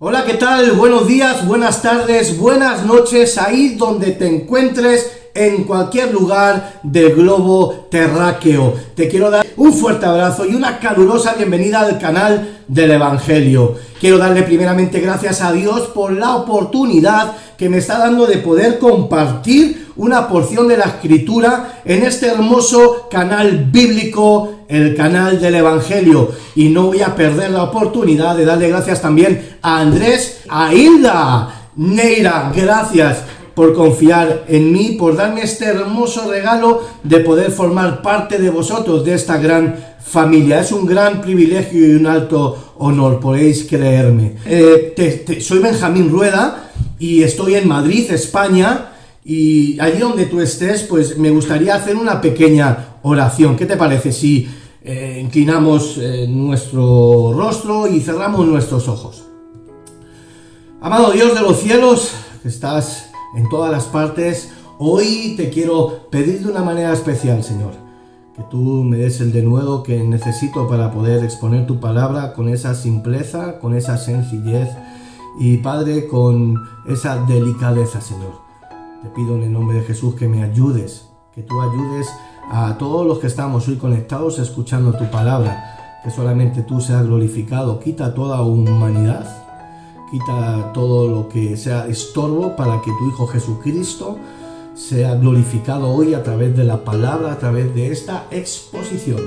Hola, ¿qué tal? Buenos días, buenas tardes, buenas noches, ahí donde te encuentres, en cualquier lugar del globo terráqueo. Te quiero dar un fuerte abrazo y una calurosa bienvenida al canal del Evangelio. Quiero darle primeramente gracias a Dios por la oportunidad que me está dando de poder compartir una porción de la Escritura en este hermoso canal bíblico, el canal del Evangelio. Y no voy a perder la oportunidad de darle gracias también a Andrés, a Hilda, Neira, gracias por confiar en mí, por darme este hermoso regalo de poder formar parte de vosotros, de esta gran familia. Es un gran privilegio y un alto honor, podéis creerme. Soy Benjamín Rueda y estoy en Madrid, España, y allí donde tú estés, pues me gustaría hacer una pequeña oración. ¿Qué te parece si inclinamos nuestro rostro y cerramos nuestros ojos? Amado Dios de los cielos, que estás en todas las partes, hoy te quiero pedir de una manera especial, Señor, que tú me des el denuedo que necesito para poder exponer tu palabra con esa simpleza, con esa sencillez y, Padre, con esa delicadeza, Señor. Te pido en el nombre de Jesús que me ayudes, que tú ayudes a todos los que estamos hoy conectados escuchando tu palabra, que solamente tú seas glorificado. Quita toda humanidad, quita todo lo que sea estorbo para que tu Hijo Jesucristo sea glorificado hoy a través de la palabra, a través de esta exposición.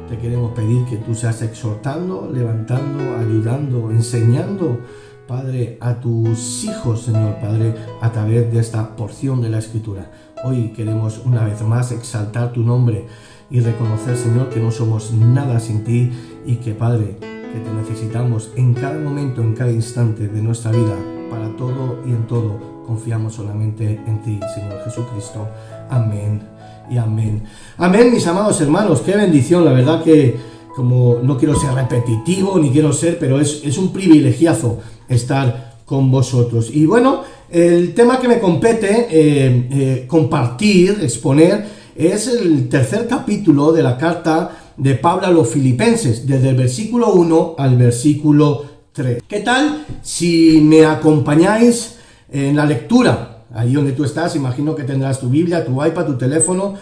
Te queremos pedir que tú seas exhortando, levantando, ayudando, enseñando, Padre, a tus hijos, Señor, Padre, a través de esta porción de la Escritura. Hoy queremos una vez más exaltar tu nombre y reconocer, Señor, que no somos nada sin ti y que, Padre, que te necesitamos en cada momento, en cada instante de nuestra vida, para todo y en todo. Confiamos solamente en ti, Señor Jesucristo. Amén y amén. Amén, mis amados hermanos, qué bendición. La verdad que, como no quiero ser repetitivo, ni quiero ser, pero es un privilegiazo estar con vosotros. Y bueno, el tema que me compete compartir, exponer, es el tercer capítulo de la carta de Pablo a los Filipenses, desde el versículo 1 al versículo 3. ¿Qué tal si me acompañáis en la lectura? Ahí donde tú estás, imagino que tendrás tu Biblia, tu iPad, tu teléfono,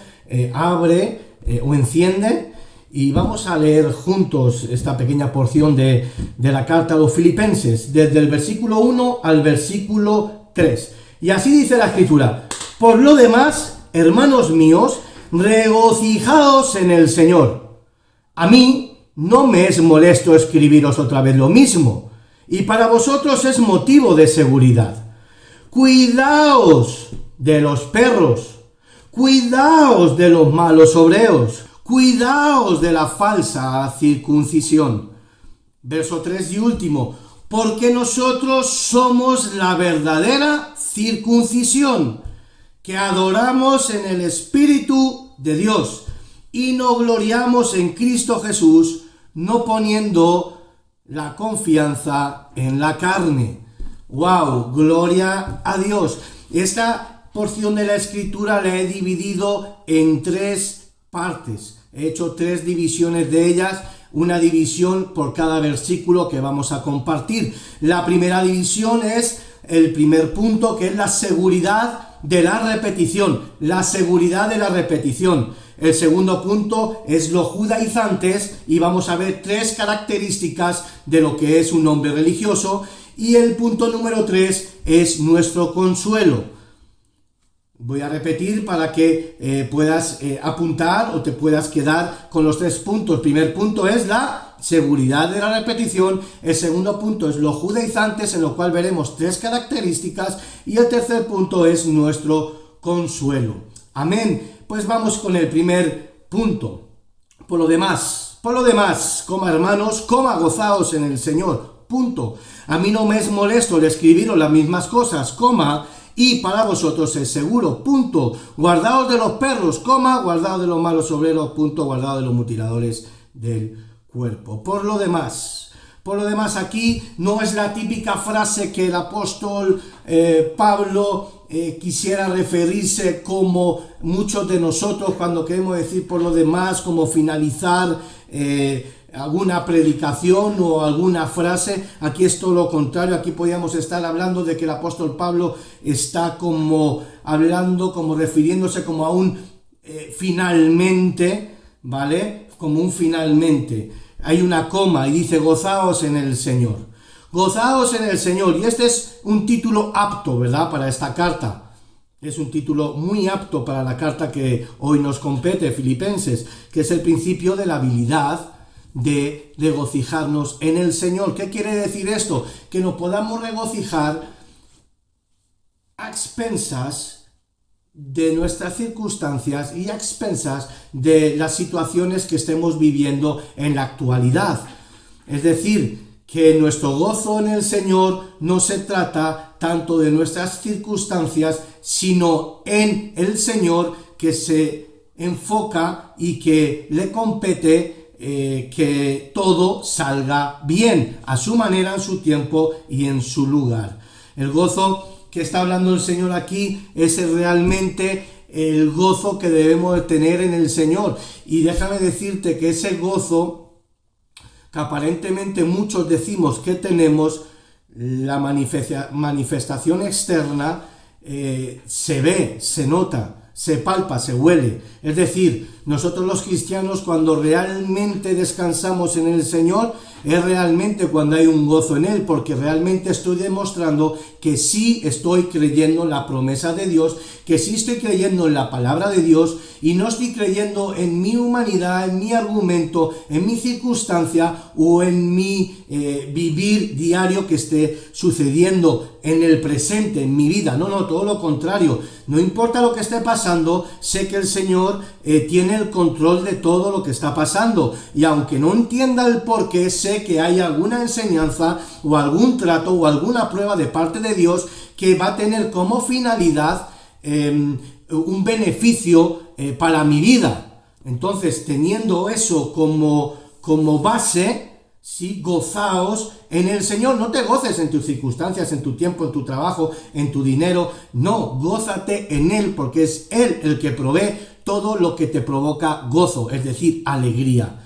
abre o enciende y vamos a leer juntos esta pequeña porción de la carta a los Filipenses, desde el versículo 1 al versículo 3. Y así dice la Escritura: por lo demás, hermanos míos, regocijaos en el Señor. A mí no me es molesto escribiros otra vez lo mismo, y para vosotros es motivo de seguridad. Cuidaos de los perros, cuidaos de los malos obreros, cuidaos de la falsa circuncisión. Verso 3 y último: porque nosotros somos la verdadera circuncisión, que adoramos en el Espíritu de Dios, y nos gloriamos en Cristo Jesús, no poniendo la confianza en la carne. ¡Wow! ¡Gloria a Dios! Esta porción de la Escritura la he dividido en tres partes. He hecho tres divisiones de ellas, una división por cada versículo que vamos a compartir. La primera división es el primer punto, que es la seguridad de la repetición. La seguridad de la repetición. El segundo punto es los judaizantes y vamos a ver tres características de lo que es un hombre religioso. Y el punto número 3 es nuestro consuelo. Voy a repetir para que puedas apuntar o te puedas quedar con los tres puntos. El primer punto es la seguridad de la repetición. El segundo punto es los judaizantes, en lo cual veremos tres características. Y el tercer punto es nuestro consuelo. Amén. Pues vamos con el primer punto. Por lo demás, coma hermanos, coma gozaos en el Señor. Punto. A mí no me es molesto el escribiros las mismas cosas, coma, y para vosotros es seguro, punto. Guardaos de los perros, coma, guardaos de los malos obreros, punto, guardaos de los mutiladores del cuerpo. Por lo demás, aquí no es la típica frase que el apóstol Pablo quisiera referirse, como muchos de nosotros cuando queremos decir por lo demás, como finalizar alguna predicación o alguna frase. Aquí es todo lo contrario. Aquí podríamos estar hablando de que el apóstol Pablo está como hablando, como refiriéndose como a un finalmente, ¿vale? Como un finalmente. Hay una coma y dice: gozaos en el Señor. Gozaos en el Señor. Y este es un título apto, ¿verdad?, para esta carta. Es un título muy apto para la carta que hoy nos compete, Filipenses, que es el principio de la habilidad de regocijarnos en el Señor. ¿Qué quiere decir esto? Que nos podamos regocijar a expensas de nuestras circunstancias y a expensas de las situaciones que estemos viviendo en la actualidad. Es decir, que nuestro gozo en el Señor no se trata tanto de nuestras circunstancias, sino en el Señor, que se enfoca y que le compete que todo salga bien, a su manera, en su tiempo y en su lugar. El gozo que está hablando el Señor aquí es realmente el gozo que debemos de tener en el Señor. Y déjame decirte que ese gozo que aparentemente muchos decimos que tenemos, la manifestación externa se ve, se nota, se palpa, se huele. Es decir, nosotros los cristianos, cuando realmente descansamos en el Señor, es realmente cuando hay un gozo en Él, porque realmente estoy demostrando que sí estoy creyendo en la promesa de Dios, que sí estoy creyendo en la palabra de Dios, y no estoy creyendo en mi humanidad, en mi argumento, en mi circunstancia o en mi vivir diario que esté sucediendo en el presente, en mi vida. No, todo lo contrario. No importa lo que esté pasando, sé que el Señor tiene el control de todo lo que está pasando, y aunque no entienda el por qué, sé que hay alguna enseñanza o algún trato o alguna prueba de parte de Dios que va a tener como finalidad un beneficio para mi vida. Entonces, teniendo eso como base, sí, gozaos en el Señor. No te goces en tus circunstancias, en tu tiempo, en tu trabajo, en tu dinero. No, gózate en Él, porque es Él el que provee todo lo que te provoca gozo, es decir, alegría.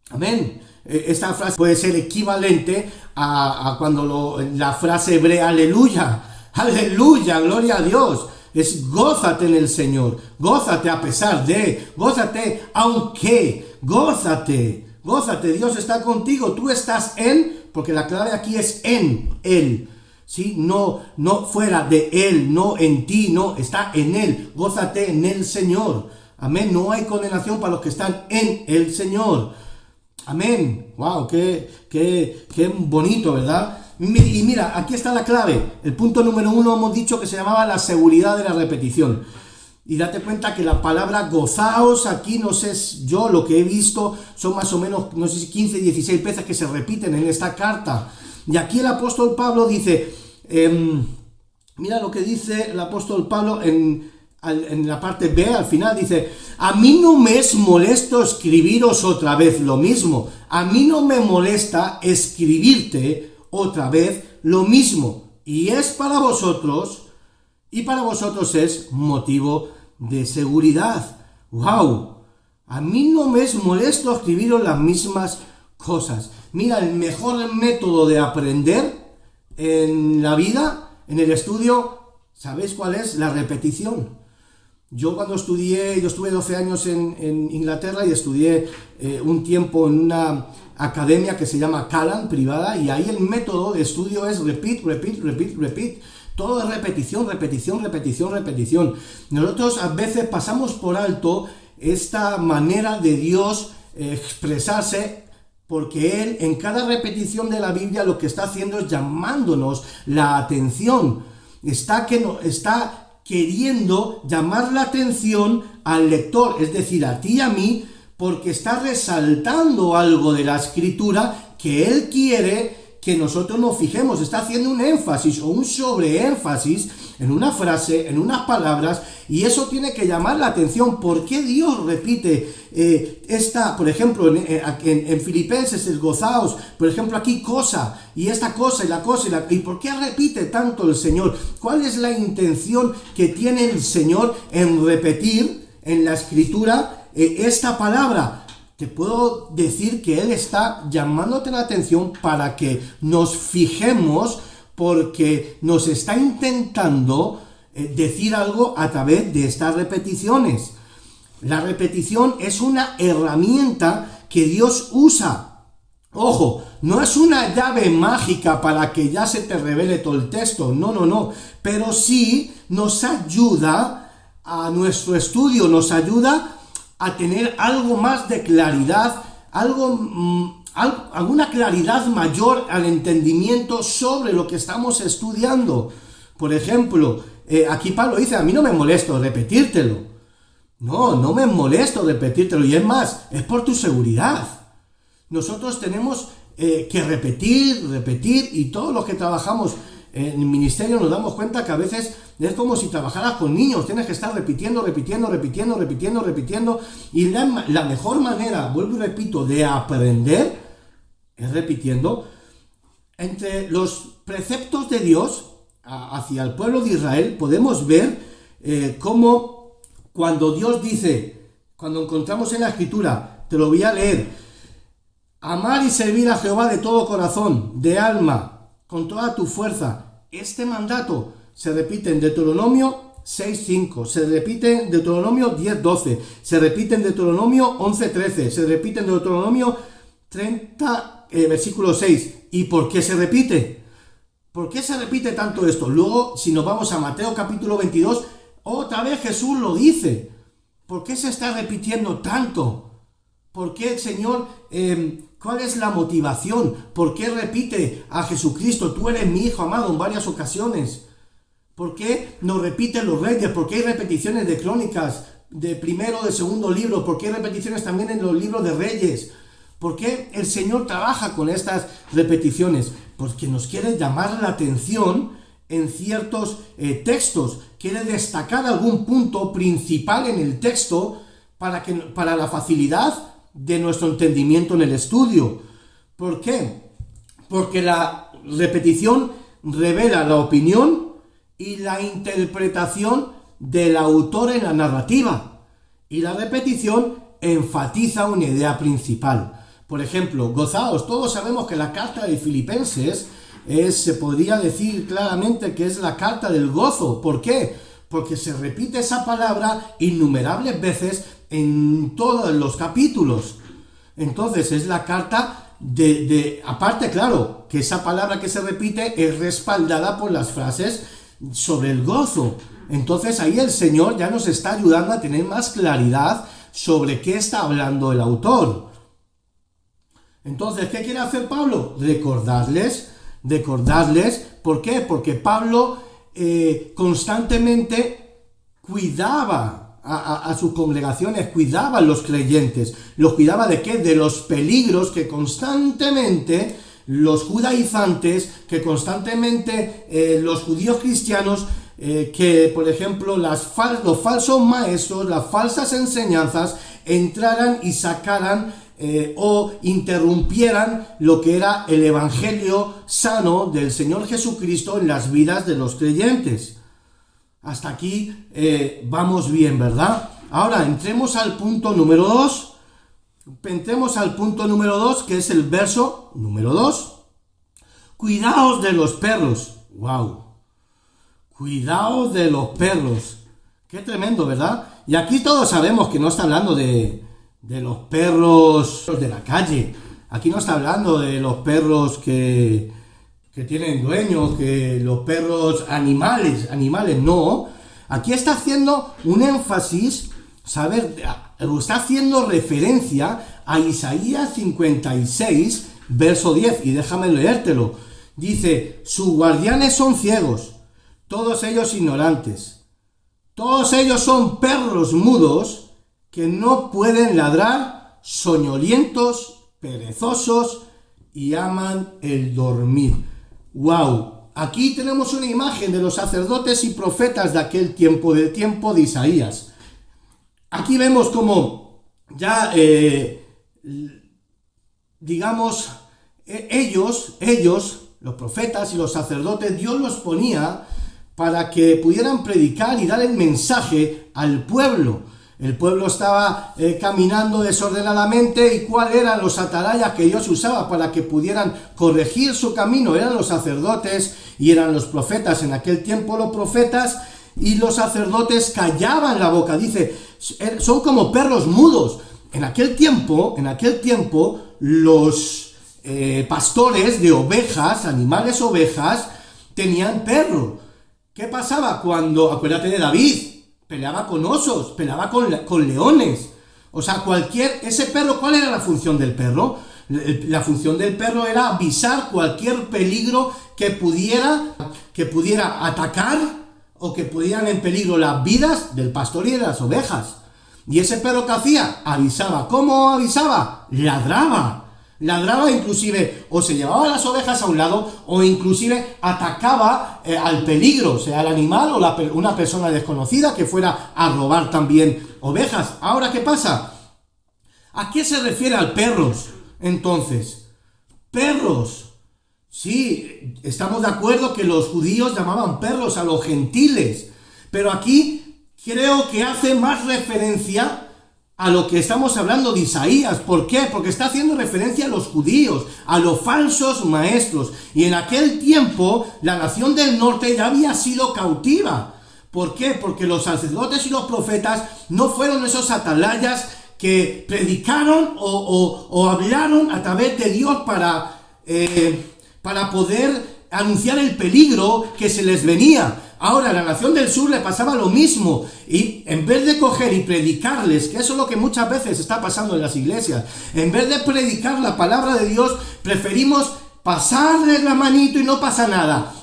Amén. Esta frase puede ser equivalente a cuando la frase hebrea aleluya, aleluya, gloria a Dios. Es gózate en el Señor, gózate a pesar de, gózate aunque, gózate, Dios está contigo, tú estás en, porque la clave aquí es en Él, ¿sí? No fuera de Él, no en ti, no, está en Él, gózate en el Señor, amén. No hay condenación para los que están en el Señor, amén. Wow, qué bonito, ¿verdad? Y mira, aquí está la clave. El punto número 1 hemos dicho que se llamaba la seguridad de la repetición. Y date cuenta que la palabra gozaos aquí, no sé, yo lo que he visto son más o menos, no sé si 15, 16 veces que se repiten en esta carta. Y aquí el apóstol Pablo dice, mira lo que dice el apóstol Pablo en la parte B, al final dice: a mí no me es molesto escribiros otra vez lo mismo. A mí no me molesta escribirte otra vez lo mismo, y es para vosotros, y para vosotros es motivo de seguridad. ¡Wow! A mí no me es molesto escribiros las mismas cosas. Mira, el mejor método de aprender en la vida, en el estudio, ¿sabéis cuál es? La repetición. Yo cuando estudié, yo estuve 12 años en Inglaterra y estudié un tiempo en una academia que se llama Callan, privada, y ahí el método de estudio es repeat. Todo es repetición. Nosotros a veces pasamos por alto esta manera de Dios expresarse, porque Él en cada repetición de la Biblia lo que está haciendo es llamándonos la atención. Está queriendo llamar la atención al lector, es decir, a ti y a mí, porque está resaltando algo de la escritura que Él quiere que nosotros nos fijemos. Está haciendo un énfasis o un sobreénfasis en una frase, en unas palabras, y eso tiene que llamar la atención. ¿Por qué Dios repite por ejemplo, en Filipenses, el gozaos, por ejemplo, aquí cosa, y esta cosa, y la cosa, y por qué repite tanto el Señor? ¿Cuál es la intención que tiene el Señor en repetir en la escritura esta palabra? te puedo decir que Él está llamándote la atención para que nos fijemos, porque nos está intentando decir algo a través de estas repeticiones. La repetición es una herramienta que Dios usa. Ojo, no es una llave mágica para que ya se te revele todo el texto, no, pero sí nos ayuda a nuestro estudio, nos ayuda a tener algo más de claridad, alguna claridad mayor al entendimiento sobre lo que estamos estudiando. Por ejemplo, aquí Pablo dice, a mí no me molesto repetírtelo. No me molesto repetírtelo, y es más, es por tu seguridad. Nosotros tenemos que repetir, y todos los que trabajamos en el ministerio nos damos cuenta que a veces es como si trabajaras con niños, tienes que estar repitiendo, y la mejor manera, vuelvo y repito, de aprender es repitiendo. Entre los preceptos de Dios hacia el pueblo de Israel podemos ver cómo cuando Dios dice, cuando encontramos en la Escritura, te lo voy a leer: amar y servir a Jehová de todo corazón, de alma, con toda tu fuerza. Este mandato se repite en Deuteronomio 6:5, se repite en Deuteronomio 10:12, se repite en Deuteronomio 11:13, se repite en Deuteronomio 30, versículo 6. ¿Y por qué se repite? ¿Por qué se repite tanto esto? Luego, si nos vamos a Mateo capítulo 22, otra vez Jesús lo dice. ¿Por qué se está repitiendo tanto? ¿Por qué el Señor, cuál es la motivación? ¿Por qué repite a Jesucristo, tú eres mi Hijo amado, en varias ocasiones? ¿Por qué nos repiten los reyes? ¿Por qué hay repeticiones de crónicas, de primero, de segundo libro? ¿Por qué hay repeticiones también en los libros de reyes? ¿Por qué el Señor trabaja con estas repeticiones? Porque nos quiere llamar la atención en ciertos textos. Quiere destacar algún punto principal en el texto para la facilidad de nuestro entendimiento en el estudio. ¿Por qué? Porque la repetición revela la opinión y la interpretación del autor en la narrativa, y la repetición enfatiza una idea principal. Por ejemplo, gozaos. Todos sabemos que la carta de Filipenses se podría decir claramente que es la carta del gozo. ¿Por qué? Porque se repite esa palabra innumerables veces en todos los capítulos. Entonces es la carta aparte, claro, que esa palabra que se repite es respaldada por las frases sobre el gozo. Entonces ahí el Señor ya nos está ayudando a tener más claridad sobre qué está hablando el autor. Entonces, ¿qué quiere hacer Pablo? Recordarles. ¿Por qué? Porque Pablo constantemente cuidaba a sus congregaciones, cuidaba a los creyentes. ¿Los cuidaba de qué? De los peligros que constantemente los judaizantes, que constantemente los judíos cristianos, que por ejemplo los falsos maestros, las falsas enseñanzas entraran y sacaran o interrumpieran lo que era el evangelio sano del Señor Jesucristo en las vidas de los creyentes. Hasta aquí vamos bien, ¿verdad? Ahora entremos al punto número 2. Que es el verso número 2. Cuidaos de los perros. ¡Wow! Cuidaos de los perros. Qué tremendo, ¿verdad? Y aquí todos sabemos que no está hablando de los perros de la calle. Aquí no está hablando de los perros que tienen dueños, que los perros animales, no. Aquí está haciendo un énfasis, está haciendo referencia a Isaías 56, verso 10, y déjame leértelo. Dice: sus guardianes son ciegos, todos ellos ignorantes, todos ellos son perros mudos, que no pueden ladrar, soñolientos, perezosos, y aman el dormir. ¡Wow! Aquí tenemos una imagen de los sacerdotes y profetas de aquel tiempo, del tiempo de Isaías. Aquí vemos como ya, ellos, los profetas y los sacerdotes, Dios los ponía para que pudieran predicar y dar el mensaje al pueblo. El pueblo estaba caminando desordenadamente, y ¿cuáles eran los atalayas que Dios usaba para que pudieran corregir su camino? Eran los sacerdotes y eran los profetas. En aquel tiempo los profetas y los sacerdotes callaban la boca. Dice, son como perros mudos. En aquel tiempo los pastores de ovejas, animales ovejas, tenían perros. ¿Qué pasaba cuando, acuérdate de David, peleaba con osos, peleaba con leones? O sea, ese perro, ¿cuál era la función del perro? La función del perro era avisar cualquier peligro que pudiera atacar o que pudieran en peligro las vidas del pastor y de las ovejas. ¿Y ese perro qué hacía? Avisaba. ¿Cómo avisaba? Ladraba. Ladraba, inclusive, o se llevaba las ovejas a un lado, o inclusive atacaba al peligro, sea el animal o una persona desconocida que fuera a robar también ovejas. Ahora, ¿qué pasa? ¿A qué se refiere al perros, entonces? Perros. Sí, estamos de acuerdo que los judíos llamaban perros a los gentiles, pero aquí creo que hace más referencia a lo que estamos hablando de Isaías. ¿Por qué? Porque está haciendo referencia a los judíos, a los falsos maestros. Y en aquel tiempo la nación del norte ya había sido cautiva. ¿Por qué? Porque los sacerdotes y los profetas no fueron esos atalayas que predicaron o hablaron a través de Dios para poder anunciar el peligro que se les venía. Ahora, a la nación del sur le pasaba lo mismo, y en vez de coger y predicarles, que eso es lo que muchas veces está pasando en las iglesias, en vez de predicar la palabra de Dios, preferimos pasarles la manito y no pasa nada,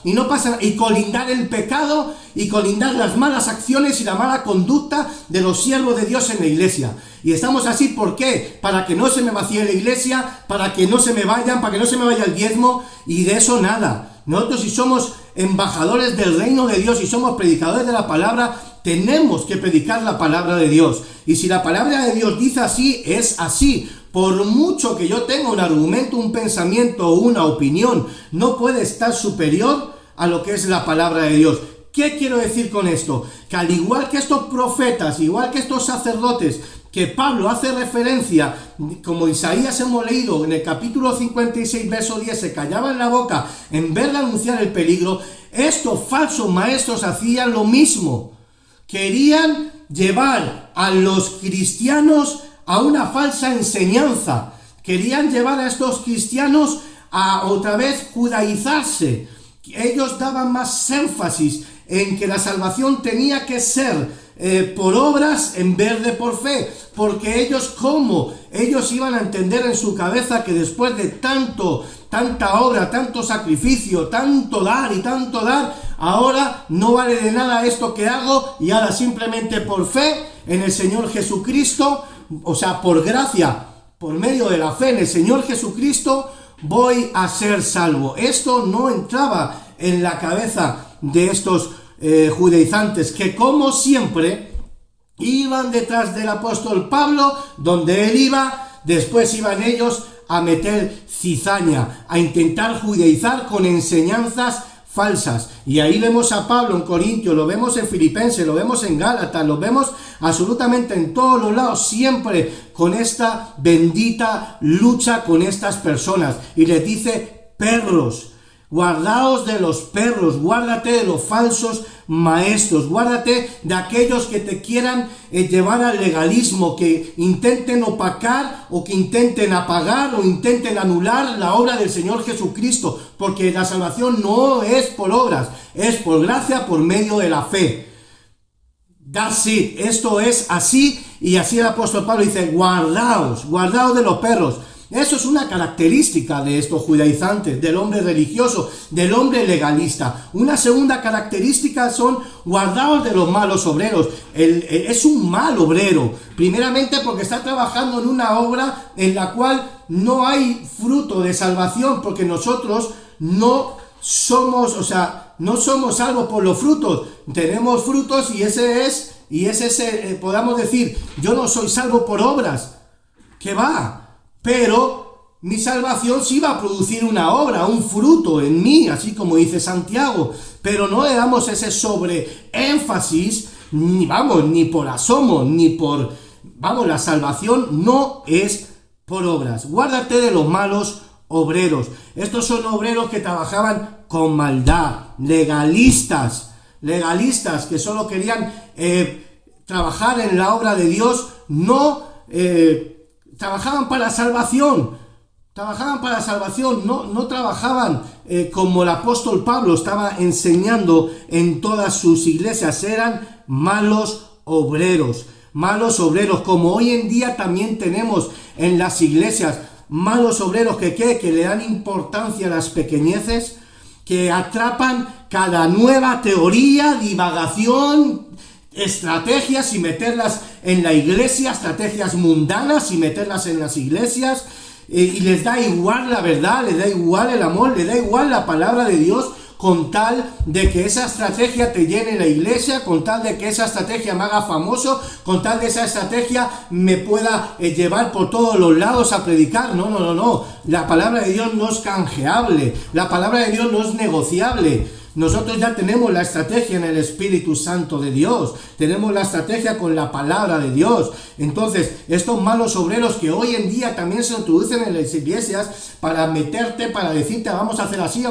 y colindar el pecado, y colindar las malas acciones y la mala conducta de los siervos de Dios en la iglesia. Y estamos así, ¿por qué? Para que no se me vacíe la iglesia, para que no se me vayan, para que no se me vaya el diezmo, y de eso nada. Nosotros, si somos embajadores del reino de Dios y somos predicadores de la palabra, tenemos que predicar la palabra de Dios. Y si la palabra de Dios dice así, es así. Por mucho que yo tenga un argumento, un pensamiento o una opinión, no puede estar superior a lo que es la palabra de Dios. ¿Qué quiero decir con esto? Que al igual que estos profetas, igual que estos sacerdotes, que Pablo hace referencia, como Isaías hemos leído en el capítulo 56, verso 10, se callaban la boca en vez de anunciar el peligro, estos falsos maestros hacían lo mismo. Querían llevar a los cristianos a una falsa enseñanza. Querían llevar a estos cristianos a otra vez judaizarse. Ellos daban más énfasis en que la salvación tenía que ser por obras en vez de por fe, porque ellos iban a entender en su cabeza que después de tanta obra, tanto sacrificio, tanto dar, ahora no vale de nada esto que hago, y ahora simplemente por fe en el Señor Jesucristo, o sea, por gracia, por medio de la fe en el Señor Jesucristo, voy a ser salvo. Esto no entraba en la cabeza de estos judaizantes, que como siempre iban detrás del apóstol Pablo, donde él iba, después iban ellos a meter cizaña, a intentar judaizar con enseñanzas falsas. Y ahí vemos a Pablo en Corintios, lo vemos en Filipenses, lo vemos en Gálatas, lo vemos absolutamente en todos los lados, siempre con esta bendita lucha con estas personas. Y les dice: perros, guardaos de los perros, guárdate de los falsos maestros, guárdate de aquellos que te quieran llevar al legalismo, que intenten opacar o que intenten apagar o intenten anular la obra del Señor Jesucristo, porque la salvación no es por obras, es por gracia, por medio de la fe. That's it. Esto es así, y así el apóstol Pablo dice: guardaos de los perros. Eso es una característica de estos judaizantes, del hombre religioso, del hombre legalista. Una segunda característica son: guardaos de los malos obreros. Es un mal obrero, primeramente porque está trabajando en una obra en la cual no hay fruto de salvación, porque nosotros no somos salvos por los frutos. Tenemos frutos, podamos decir: yo no soy salvo por obras. ¿Qué va? Pero mi salvación sí va a producir una obra, un fruto en mí, así como dice Santiago. Pero no le damos ese sobreénfasis ni por asomo, la salvación no es por obras. Guárdate de los malos obreros. Estos son obreros que trabajaban con maldad, legalistas que solo querían trabajar en la obra de Dios, no trabajaban para salvación, no trabajaban como el apóstol Pablo estaba enseñando en todas sus iglesias. Eran malos obreros, como hoy en día también tenemos en las iglesias malos obreros que le dan importancia a las pequeñeces, que atrapan cada nueva teoría, divagación, estrategias y meterlas en la iglesia, estrategias mundanas y meterlas en las iglesias, y les da igual la verdad, les da igual el amor, les da igual la palabra de Dios, con tal de que esa estrategia te llene la iglesia, con tal de que esa estrategia me haga famoso, con tal de esa estrategia me pueda llevar por todos los lados a predicar. No. La palabra de Dios no es canjeable, la palabra de Dios no es negociable. Nosotros ya tenemos la estrategia en el Espíritu Santo de Dios, tenemos la estrategia con la palabra de Dios. Entonces, estos malos obreros que hoy en día también se introducen en las iglesias para meterte, para decirte vamos a hacer así,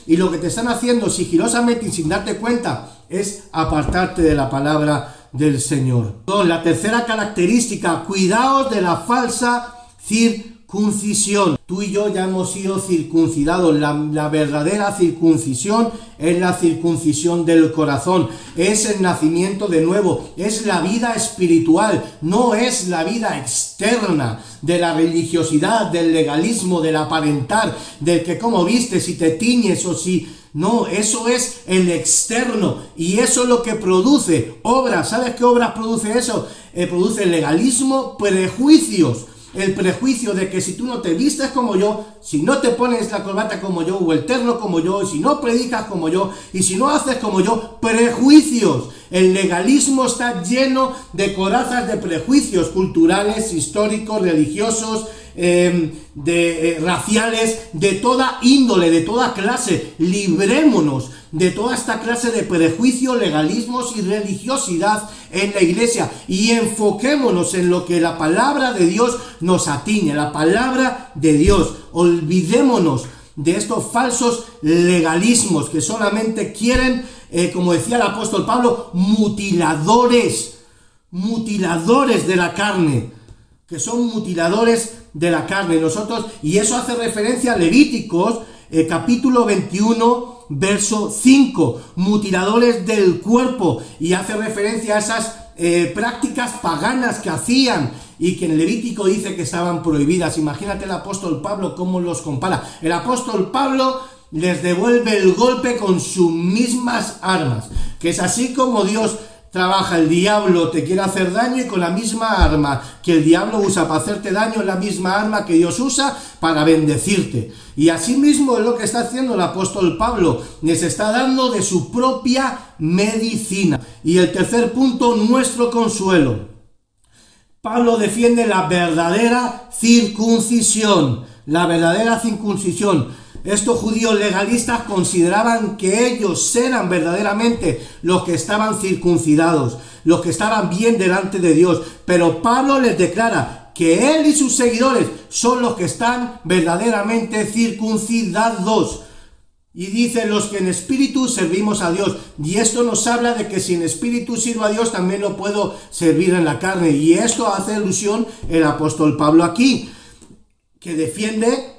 y lo que te están haciendo sigilosamente y sin darte cuenta es apartarte de la palabra del Señor. La tercera característica: cuidaos de la falsa circuncisión. Tú y yo ya hemos sido circuncidados. La verdadera circuncisión es la circuncisión del corazón, es el nacimiento de nuevo, es la vida espiritual, no es la vida externa de la religiosidad, del legalismo, del aparentar, del que cómo vistes, si te tiñes o si... No, eso es el externo, y eso es lo que produce obras. ¿Sabes qué obras produce eso? Produce legalismo, prejuicios. El prejuicio de que si tú no te vistes como yo, si no te pones la corbata como yo, o el terno como yo, si no predicas como yo, y si no haces como yo, prejuicios. El legalismo está lleno de corazas de prejuicios culturales, históricos, religiosos, raciales, de toda índole, de toda clase. Librémonos de toda esta clase de prejuicios, legalismos y religiosidad en la iglesia, y enfoquémonos en lo que la palabra de Dios nos atiñe, la palabra de Dios. Olvidémonos de estos falsos legalismos que solamente quieren, como decía el apóstol Pablo, mutiladores de la carne, que son mutiladores de la carne. Y eso hace referencia a Levíticos, capítulo 21, verso 5, mutiladores del cuerpo, y hace referencia a esas prácticas paganas que hacían y que en Levítico dice que estaban prohibidas. Imagínate el apóstol Pablo cómo los compara. El apóstol Pablo les devuelve el golpe con sus mismas armas, que es así como Dios trabaja. El diablo te quiere hacer daño, y con la misma arma que el diablo usa para hacerte daño es la misma arma que Dios usa para bendecirte. Y así mismo es lo que está haciendo el apóstol Pablo, les está dando de su propia medicina. Y el tercer punto, nuestro consuelo. Pablo defiende la verdadera circuncisión, Estos judíos legalistas consideraban que ellos eran verdaderamente los que estaban circuncidados, los que estaban bien delante de Dios, pero Pablo les declara que él y sus seguidores son los que están verdaderamente circuncidados. Y dice: los que en espíritu servimos a Dios. Y esto nos habla de que si en espíritu sirvo a Dios, también lo puedo servir en la carne. Y esto hace alusión el apóstol Pablo aquí, que defiende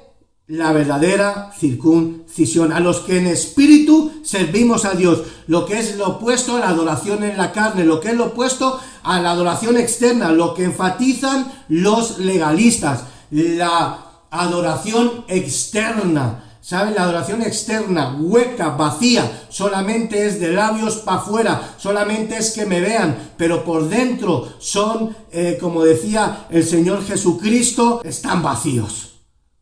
la verdadera circuncisión. A los que en espíritu servimos a Dios, lo que es lo opuesto a la adoración en la carne, lo que es lo opuesto a la adoración externa, lo que enfatizan los legalistas, la adoración externa. ¿Saben? La adoración externa, hueca, vacía, solamente es de labios para afuera, solamente es que me vean, pero por dentro son, como decía el Señor Jesucristo, están vacíos,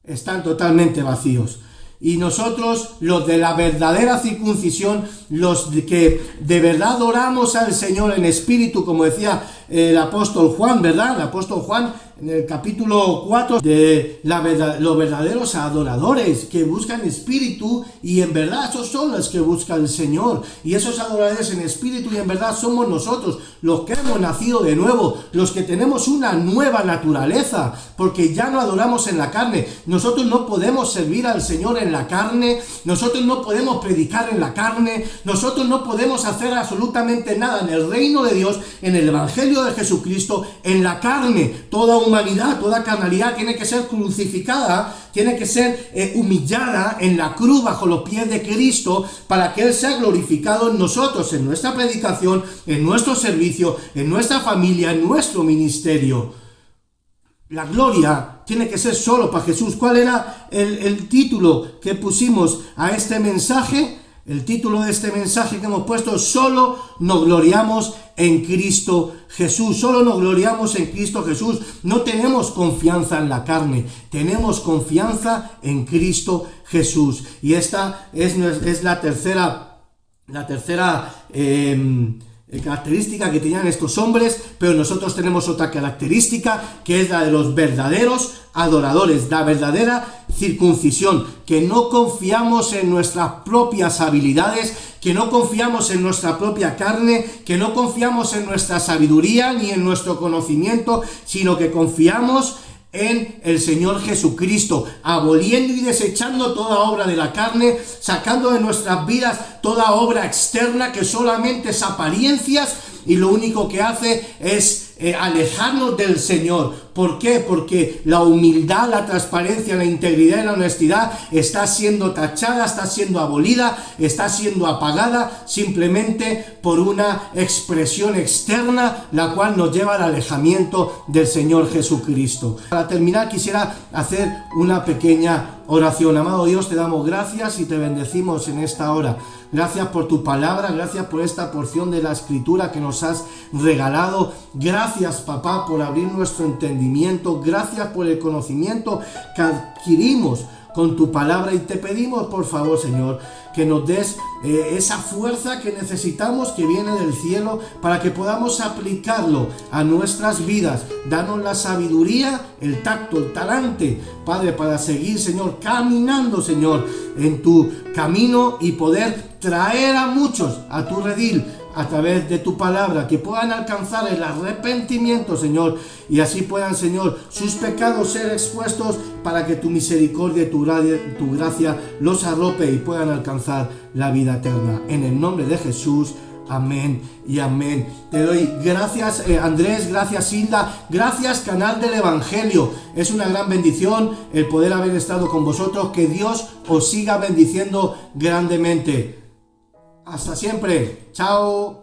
están totalmente vacíos. Y nosotros, los de la verdadera circuncisión, los que de verdad adoramos al Señor en espíritu, como decía el apóstol Juan, ¿verdad? El apóstol Juan en el capítulo 4 de los verdaderos adoradores que buscan espíritu y en verdad esos son los que buscan el Señor, y esos adoradores en espíritu y en verdad somos nosotros, los que hemos nacido de nuevo, los que tenemos una nueva naturaleza, porque ya no adoramos en la carne. Nosotros no podemos servir al Señor en la carne, nosotros no podemos predicar en la carne, nosotros no podemos hacer absolutamente nada en el reino de Dios, en el Evangelio de Jesucristo, en la carne. Toda humanidad, toda carnalidad tiene que ser crucificada, tiene que ser humillada en la cruz bajo los pies de Cristo, para que Él sea glorificado en nosotros, en nuestra predicación, en nuestro servicio, en nuestra familia, en nuestro ministerio. La gloria tiene que ser solo para Jesús. ¿Cuál era el título que pusimos a este mensaje? El título de este mensaje que hemos puesto: solo nos gloriamos en Cristo Jesús. Solo nos gloriamos en Cristo Jesús. No tenemos confianza en la carne, tenemos confianza en Cristo Jesús. Y esta es la tercera característica que tenían estos hombres, pero nosotros tenemos otra característica, que es la de los verdaderos adoradores, la verdadera circuncisión, que no confiamos en nuestras propias habilidades, que no confiamos en nuestra propia carne, que no confiamos en nuestra sabiduría ni en nuestro conocimiento, sino que confiamos en el Señor Jesucristo, aboliendo y desechando toda obra de la carne, sacando de nuestras vidas toda obra externa que solamente es apariencias y lo único que hace es alejarnos del Señor. ¿Por qué? Porque la humildad, la transparencia, la integridad y la honestidad está siendo tachada, está siendo abolida, está siendo apagada simplemente por una expresión externa, la cual nos lleva al alejamiento del Señor Jesucristo. Para terminar, quisiera hacer una pequeña oración. Amado Dios, te damos gracias y te bendecimos en esta hora. Gracias por tu palabra, gracias por esta porción de la Escritura que nos has regalado. Gracias, papá, por abrir nuestro entendimiento. Gracias por el conocimiento que adquirimos con tu palabra, y te pedimos, por favor, Señor, que nos des esa fuerza que necesitamos, que viene del cielo, para que podamos aplicarlo a nuestras vidas. Danos la sabiduría, el tacto, el talante, Padre, para seguir, Señor, caminando, Señor, en tu camino y poder traer a muchos a tu redil a través de tu palabra, que puedan alcanzar el arrepentimiento, Señor, y así puedan, Señor, sus pecados ser expuestos, para que tu misericordia y tu gracia los arrope y puedan alcanzar la vida eterna. En el nombre de Jesús, amén y amén. Te doy gracias, Andrés, gracias, Hilda, gracias, canal del Evangelio. Es una gran bendición el poder haber estado con vosotros. Que Dios os siga bendiciendo grandemente. Hasta siempre. Chao.